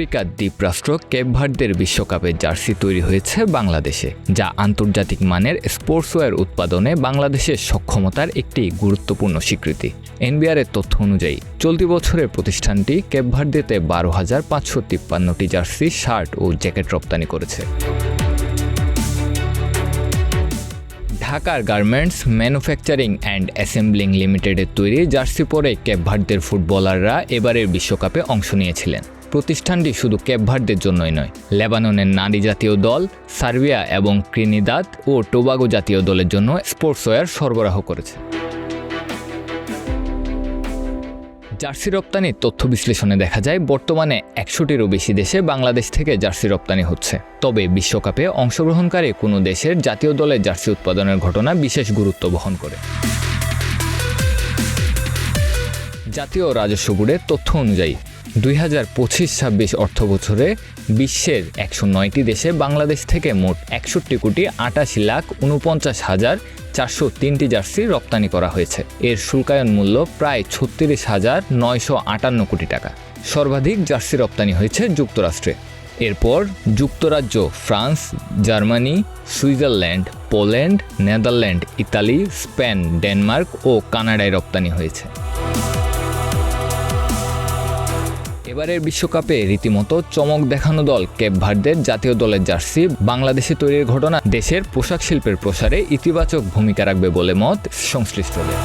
আফ্রিকার দ্বীপরাষ্ট্র কেপ ভার্দের বিশ্বকাপে জার্সি তৈরি হয়েছে বাংলাদেশে, যা আন্তর্জাতিক মানের স্পোর্টসওয়্যার উৎপাদনে বাংলাদেশের সক্ষমতার একটি গুরুত্বপূর্ণ স্বীকৃতি। এনবিআরের তথ্য অনুযায়ী চলতি বছরের প্রতিষ্ঠানটি কেপ ভার্দেতে 12,553টি জার্সি, শার্ট ও জ্যাকেট রপ্তানি করেছে। ঢাকার গার্মেন্টস ম্যানুফ্যাকচারিং অ্যান্ড অ্যাসেম্বলিং লিমিটেডের তৈরি জার্সি পরে কেপ ভার্দের ফুটবলাররা এবারের বিশ্বকাপে অংশ নিয়েছিলেন। প্রতিষ্ঠানটি শুধু কেপ ভার্দের জন্যই নয়, লেবাননের নারী জাতীয় দল, সার্বিয়া এবং ত্রিনিদাদ ও টোবাগো জাতীয় দলের জন্য স্পোর্টসওয়্যার সরবরাহ করেছে। জার্সি রপ্তানির তথ্য বিশ্লেষণে দেখা যায় বর্তমানে 100টিরও বেশি দেশে বাংলাদেশ থেকে জার্সি রপ্তানি হচ্ছে। তবে বিশ্বকাপে অংশগ্রহণকারী কোনো দেশের জাতীয় দলের জার্সি উৎপাদনের ঘটনা বিশেষ গুরুত্ব বহন করে। জাতীয় রাজস্ব বোর্ডের তথ্য অনুযায়ী 2025-26 অর্থবছরে বিশ্বের 109টি দেশে বাংলাদেশ থেকে মোট 61,49,49,403টি জার্সি রপ্তানি করা হয়েছে। এর শুল্কায়ন মূল্য প্রায় 36,958 কোটি টাকা। সর্বাধিক জার্সি রপ্তানি হয়েছে যুক্তরাষ্ট্রে। এরপর যুক্তরাজ্য, France, Germany, Switzerland, Poland, Netherland, Italy, Spain, Denmark ও কানাডায় রপ্তানি হয়েছে। এবারের বিশ্বকাপে রীতিমতো চমক দেখানো দল কেপ ভার্দের জাতীয় দলের জার্সি বাংলাদেশে তৈরির ঘটনা দেশের পোশাক শিল্পের প্রসারে ইতিবাচক ভূমিকা রাখবে বলে মত সংশ্লিষ্টদের।